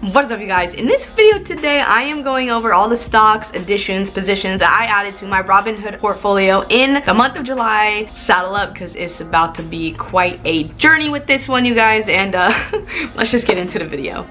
What is up, you guys? In this video today, I am going over all the stocks, additions, positions that I added to my Robinhood portfolio in the month of July. Saddle up because it's about to be quite a journey with this one, you guys, and let's just get into the video.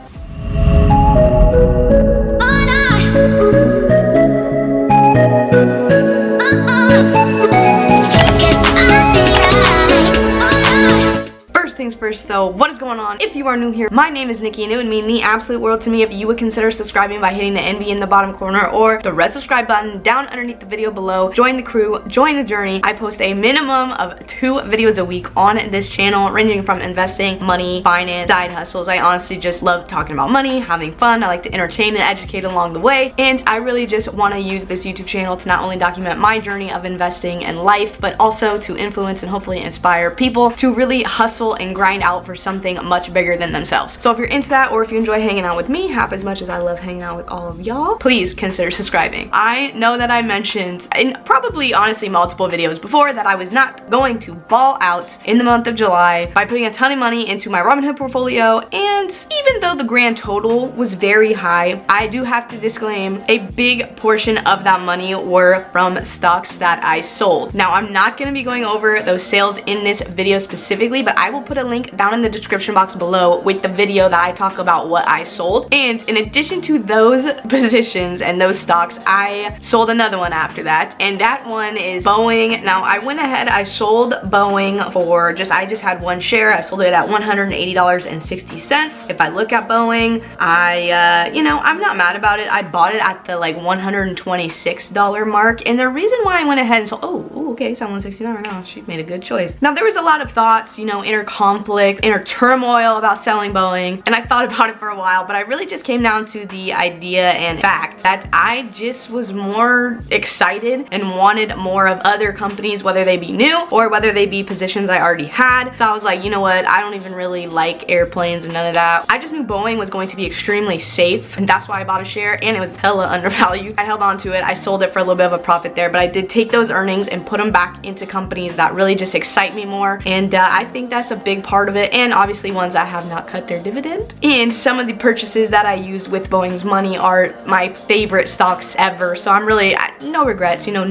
Things first though, what is going on? If you are new here, my name is Nikki and it would mean the absolute world to me if you would consider subscribing by hitting the NB in the bottom corner or the red subscribe button down underneath the video below. Join the crew, join the journey. I post a minimum of 2 videos a week on this channel, ranging from investing, money, finance, side hustles. I honestly just love talking about money, having fun. I like to entertain and educate along the way, and I really just want to use this YouTube channel to not only document my journey of investing in life, but also to influence and hopefully inspire people to really hustle and grind out for something much bigger than themselves. So if you're into that, or if you enjoy hanging out with me half as much as I love hanging out with all of y'all, please consider subscribing. I know that I mentioned in probably honestly multiple videos before that I was not going to ball out in the month of July by putting a ton of money into my Robinhood portfolio, and even though the grand total was very high, I do have to disclaim a big portion of that money were from stocks that I sold. Now, I'm not going to be going over those sales in this video specifically, but I will put a link down in the description box below with the video that I talk about what I sold. And in addition to those positions and those stocks, I sold another one after that, and that one is Boeing. Now, I went ahead, I sold Boeing for I just had one share. I sold it at $180.60. If I look at Boeing, I'm not mad about it. I bought it at the like $126 mark, and the reason why I went ahead and sold, okay, it's at $169 right now. She made a good choice. Now, there was a lot of thoughts, inner conflict, inner turmoil about selling Boeing, and I thought about it for a while, but I really just came down to the idea and fact that I just was more excited and wanted more of other companies, whether they be new or whether they be positions I already had. So I was like, you know what, I don't even really like airplanes or none of that. I just knew Boeing was going to be extremely safe, and that's why I bought a share, and it was hella undervalued. I held on to it. I sold it for a little bit of a profit there, but I did take those earnings and put them back into companies that really just excite me more, and I think that's a big part of it, and obviously ones that have not cut their dividend. And some of the purchases that I used with Boeing's money are my favorite stocks ever, so I'm really no regrets, no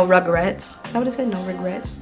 regrets. Is that what I said? No regrets.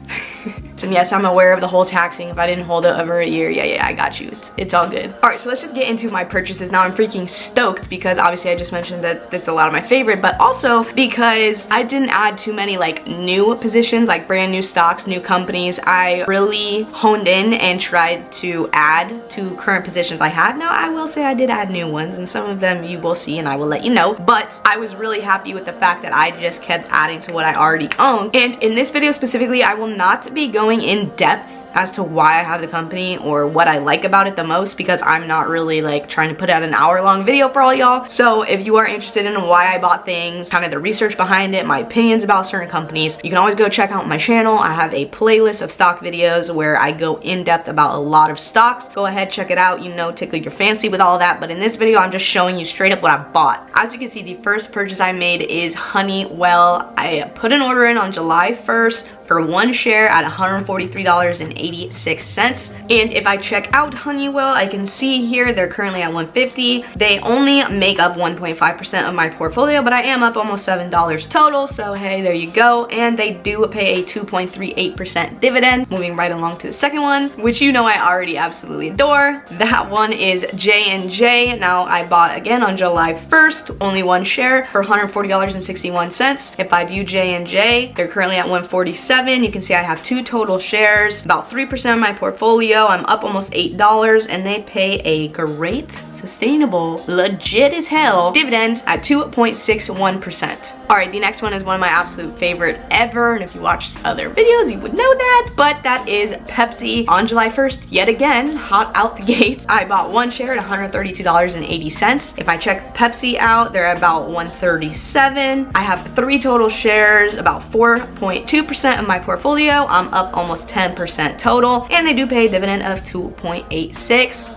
And yes, I'm aware of the whole taxing if I didn't hold it over a year. Yeah, I got you. It's all good. All right, so let's just get into my purchases. Now, I'm freaking stoked because obviously I just mentioned that that's a lot of my favorite, but also because I didn't add too many like new positions, like brand new stocks, new companies. I really honed in and tried to add to current positions I had. Now, I will say I did add new ones, and some of them you will see and I will let you know, but I was really happy with the fact that I just kept adding to what I already owned. And in this video specifically, I will not be going in depth as to why I have the company or what I like about it the most, because I'm not really like trying to put out an hour-long video for all y'all. So if you are interested in why I bought things, kind of the research behind it, my opinions about certain companies, you can always go check out my channel. I have a playlist of stock videos where I go in depth about a lot of stocks. Go ahead, check it out, tickle your fancy with all that. But in this video, I'm just showing you straight up what I bought. As you can see, the first purchase I made is Honeywell. I put an order in on July 1st for one share at $143.86. And if I check out Honeywell, I can see here they're currently at $150. They only make up 1.5% of my portfolio, but I am up almost $7 total. So hey, there you go. And they do pay a 2.38% dividend. Moving right along to the second one, which I already absolutely adore. That one is J&J. Now, I bought again on July 1st, only one share for $140.61. If I view J&J, they're currently at $147. You can see I have 2 total shares, about 3% of my portfolio. I'm up almost $8, and they pay a great, sustainable, legit as hell dividend at 2.61%. All right, the next one is one of my absolute favorite ever, and if you watched other videos, you would know that, but that is Pepsi. On July 1st, yet again, hot out the gates, I bought one share at $132.80. If I check Pepsi out, they're about $137. I have 3 total shares, about 4.2% of my portfolio. I'm up almost 10% total, and they do pay a dividend of 2.86.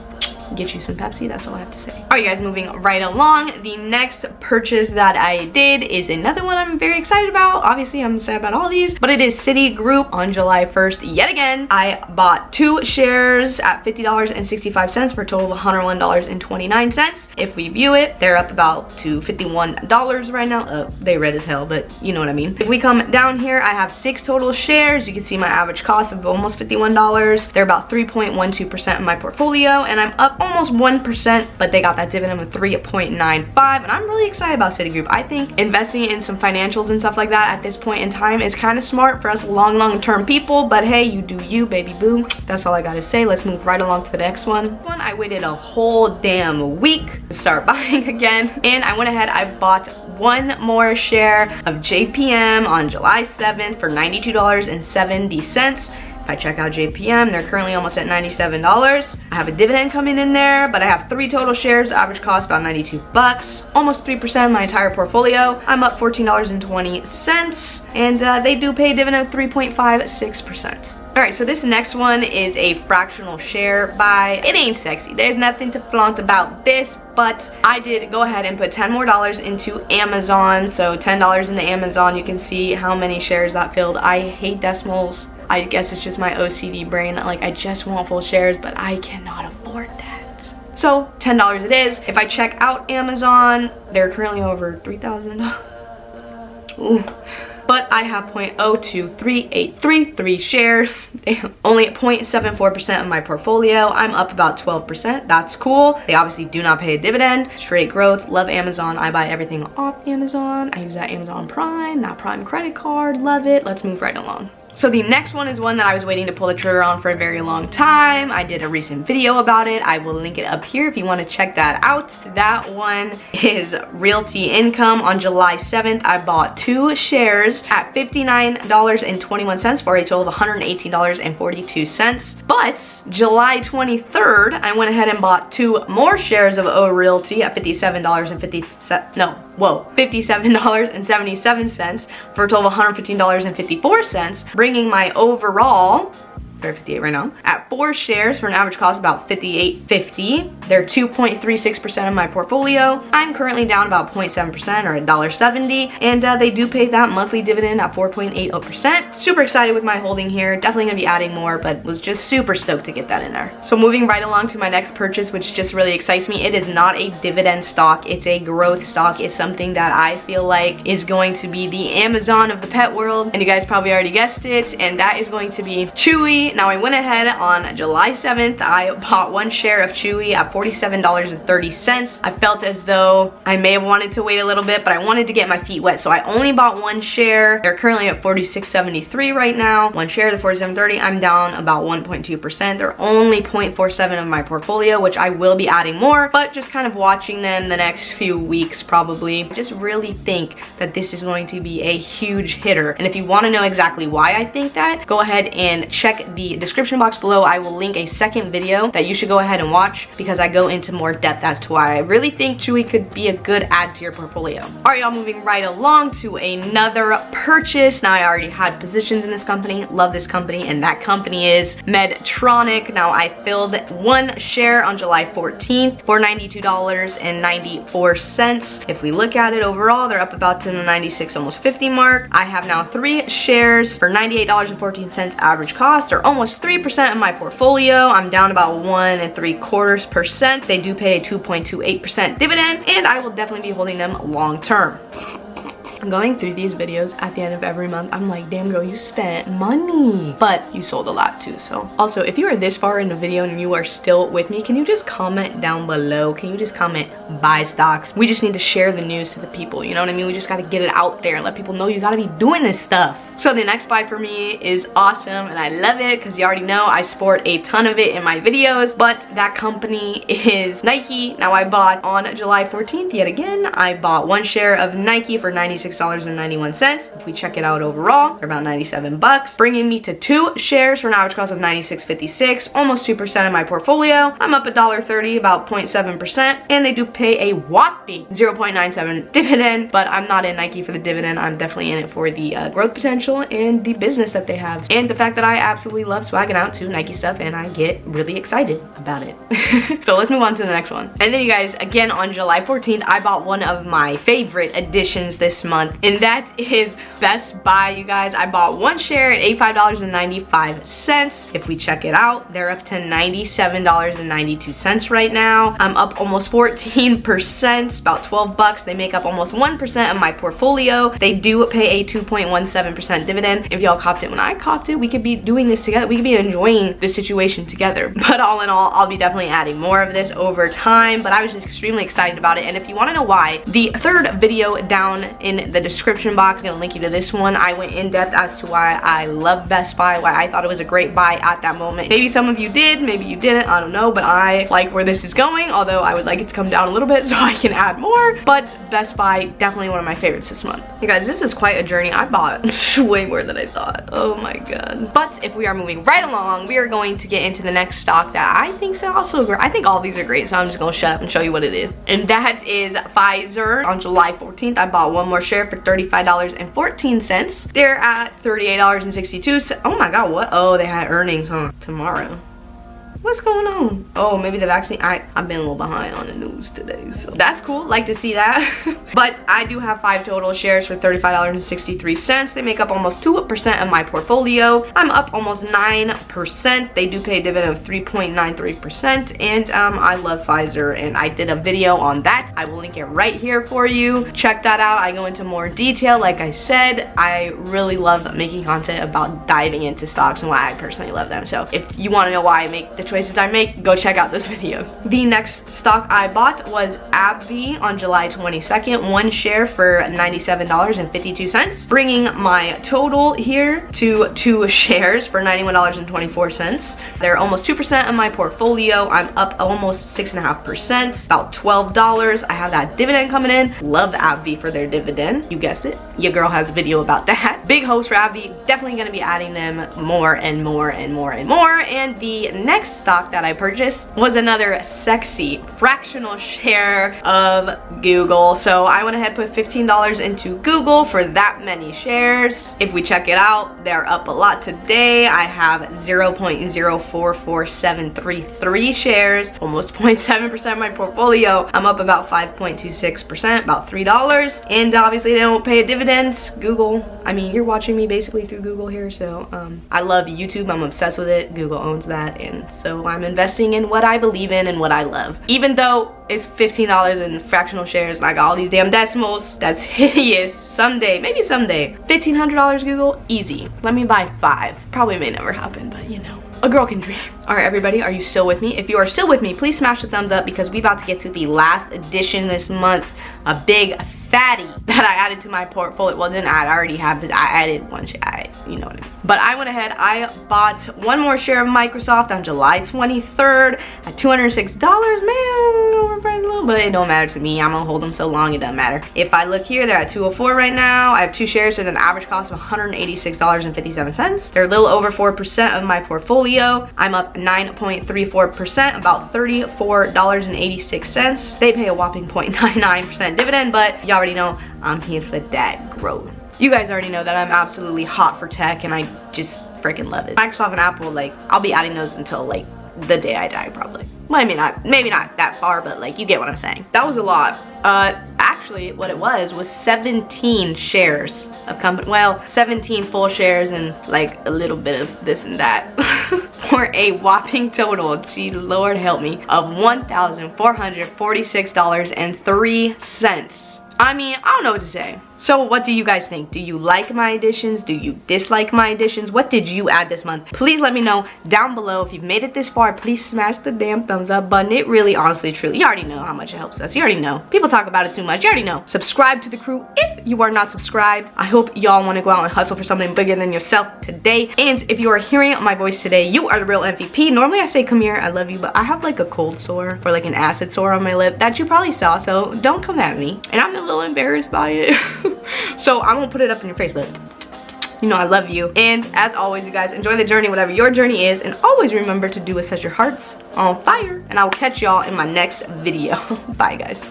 get you some Pepsi. That's all I have to say. All right, guys, moving right along. The next purchase that I did is another one I'm very excited about. Obviously, I'm excited about all these, but it is Citigroup. On July 1st, yet again, I bought 2 shares at $50.65 for a total of $101.29. If we view it, they're up about to $51 right now. They red as hell, but you know what I mean. If we come down here, I have 6 total shares. You can see my average cost of almost $51. They're about 3.12% of my portfolio, and I'm up almost 1%, but they got that dividend of 3.95, and I'm really excited about Citigroup. I think investing in some financials and stuff like that at this point in time is kind of smart for us long-term people, but hey, you do you, baby boo. That's all I gotta say. Let's move right along to the next one. I waited a whole damn week to start buying again, and I went ahead, I bought 1 more share of JPM on July 7th for $92.70. If I check out JPM, they're currently almost at $97. I have a dividend coming in there, but I have 3 total shares, average cost about 92 bucks, almost 3% of my entire portfolio. I'm up $14.20, and they do pay a dividend of 3.56%. All right, so this next one is a fractional share buy. It ain't sexy. There's nothing to flaunt about this, but I did go ahead and put $10 more into Amazon. So $10 into Amazon, you can see how many shares that filled. I hate decimals. I guess it's just my OCD brain that like I just want full shares, but I cannot afford that. So $10 it is. If I check out Amazon, they're currently over $3,000. Ooh. But I have 0.02383 shares. Only at 0.74% of my portfolio. I'm up about 12%. That's cool. They obviously do not pay a dividend. Straight growth. Love Amazon. I buy everything off Amazon. I use that Amazon Prime, not Prime credit card. Love it. Let's move right along. So the next one is one that I was waiting to pull the trigger on for a very long time. I did a recent video about it. I will link it up here if you want to check that out. That one is Realty Income. On July 7th, I bought 2 shares at $59.21 for a total of $118.42. But July 23rd, I went ahead and bought 2 more shares of O Realty at $57.77 for a total of $115.54, bringing my overall, they're 58 right now, at 4 shares for an average cost of about $58.50. They're 2.36% of my portfolio. I'm currently down about 0.7% or $1.70, and they do pay that monthly dividend at 4.80%. Super excited with my holding here. Definitely gonna be adding more, but was just super stoked to get that in there. So moving right along to my next purchase, which just really excites me. It is not a dividend stock. It's a growth stock. It's something that I feel like is going to be the Amazon of the pet world, and you guys probably already guessed it, and that is going to be Chewy. Now I went ahead on July 7th, I bought 1 share of Chewy at $47.30. I felt as though I may have wanted to wait a little bit, but I wanted to get my feet wet, so I only bought 1 share. They're currently at $46.73 right now. 1 share to $47.30. I'm down about 1.2%. They're only 0.47 of my portfolio, which I will be adding more, but just kind of watching them the next few weeks probably. I just really think that this is going to be a huge hitter, and if you want to know exactly why I think that, go ahead and check the description box below. I will link a second video that you should go ahead and watch because I go into more depth as to why I really think Chewy could be a good add to your portfolio. All right, y'all, moving right along to another purchase. Now, I already had positions in this company. Love this company, and that company is Medtronic. Now, I filled 1 share on July 14th for $92.94. If we look at it overall, they're up about to the 96, almost 50 mark. I have now 3 shares for $98.14 average cost, or almost 3% of my portfolio. I'm down about 1 3/4%. They do pay a 2.28% dividend, and I will definitely be holding them long term. I'm going through these videos at the end of every month. I'm like, damn girl, you spent money, but you sold a lot too. So also, if you are this far in the video and you are still with me, can you just comment down below? Can you just comment buy stocks? We just need to share the news to the people, you know what I mean? We just got to get it out there and let people know you got to be doing this stuff. So the next buy for me is awesome, and I love it because you already know I sport a ton of it in my videos, but that company is Nike. Now, I bought on July 14th, yet again, I bought 1 share of Nike for $96.91. If we check it out overall, they're about 97 bucks, bringing me to 2 shares for an average cost of $96.56, almost 2% of my portfolio. I'm up $1.30, about 0.7%, and they do pay a whopping 0.97 dividend, but I'm not in Nike for the dividend. I'm definitely in it for the growth potential. potential and the business that they have, and the fact that I absolutely love swagging out to Nike stuff and I get really excited about it. So let's move on to the next one. And then you guys, again on July 14th, I bought one of my favorite additions this month, and that is Best Buy. You guys, I bought one share at $85.95. If we check it out, they're up to $97.92 right now. I'm up almost 14%, about 12 bucks. They make up almost 1% of my portfolio. They do pay a 2.17% dividend. If y'all copped it when I copped it, we could be doing this together. We could be enjoying this situation together. But all in all, I'll be definitely adding more of this over time, but I was just extremely excited about it. And if you want to know why, the third video down in the description box, I'm gonna link you to this one. I went in depth as to why I love Best Buy, why I thought it was a great buy at that moment. Maybe some of you did, maybe you didn't, I don't know, but I like where this is going, although I would like it to come down a little bit so I can add more. But Best Buy, definitely one of my favorites this month. You guys, this is quite a journey. I bought way more than I thought. Oh my god. But if we are moving right along, we are going to get into the next stock that I think is also great. I think all of these are great, so I'm just gonna shut up and show you what it is. And that is Pfizer. On July 14th, I bought one more share for $35.14. They're at $38.62. Oh my god, what? Oh, they had earnings, huh? Tomorrow. What's going on? Oh, maybe the vaccine. I've been a little behind on the news today, so that's cool. Like to see that. But I do have 5 total shares for $35.63. They make up almost 2% of my portfolio. I'm up almost 9%. They do pay a dividend of 3.93%, and I love Pfizer, and I did a video on that. I will link it right here for you. Check that out. I go into more detail. Like I said, I really love making content about diving into stocks and why I personally love them. So if you want to know why I make the choices I make, go check out those videos. The next stock I bought was AbbVie on July 22nd, one share for $97.52, bringing my total here to 2 shares for $91.24. They're almost 2% of my portfolio. I'm up almost 6.5%, about $12. I have that dividend coming in. Love AbbVie for their dividend. You guessed it, your girl has a video about that. Big hopes for AbbVie. Definitely gonna be adding them more and more and more and more. And the next stock that I purchased was another sexy fractional share of Google. So I went ahead and put $15 into Google for that many shares. If we check it out, they're up a lot today. I have 0.044733 shares, almost 0.7% of my portfolio. I'm up about 5.26%, about $3. And obviously they don't pay a dividend. Google, I mean, you're watching me basically through Google here, so I love YouTube. I'm obsessed with it. Google owns that, and so I'm investing in what I believe in and what I love. Even though it's $15 in fractional shares and I got all these damn decimals, that's hideous. Someday, maybe someday, $1,500 Google, easy. Let me buy 5. Probably may never happen, but you know, a girl can dream. All right, everybody, are you still with me? If you are still with me, please smash the thumbs up because we about to get to the last edition this month. A big fatty that I added to my portfolio. Well, didn't add, I already have it. I added one share, you know what I mean. But I went ahead, I bought one more share of Microsoft on July 23rd at $206. Man, overpriced a little, but it don't matter to me. I'm gonna hold them so long, it doesn't matter. If I look here, they're at $204 right now. I have 2 shares at an average cost of $186.57. They're a little over 4% of my portfolio. I'm up 9.34%, about $34.86. They pay a whopping 0.99% dividend, but you already know I'm here for that growth. You guys already know that I'm absolutely hot for tech and I just freaking love it. Microsoft and Apple, like, I'll be adding those until like the day I die probably. Well, I mean, maybe not that far, but like, you get what I'm saying. That was a lot. Actually, what it was 17 shares of company. Well, 17 full shares and like a little bit of this and that. For a whopping total, gee Lord help me, of $1,446.03. I mean, I don't know what to say. So what do you guys think? Do you like my additions? Do you dislike my additions? What did you add this month? Please let me know down below. If you've made it this far, please smash the damn thumbs up button. It really, honestly, truly, you already know how much it helps us. You already know. People talk about it too much. You already know. Subscribe to the crew if you are not subscribed. I hope y'all want to go out and hustle for something bigger than yourself today. And if you are hearing my voice today, you are the real MVP. Normally I say come here, I love you, but I have like a cold sore or like an acid sore on my lip that you probably saw, so don't come at me. And I'm a little embarrassed by it. So I won't put it up in your face, but you know I love you. And as always, you guys, enjoy the journey, whatever your journey is, and always remember to do what sets your hearts on fire. And I will catch y'all in my next video. Bye, guys.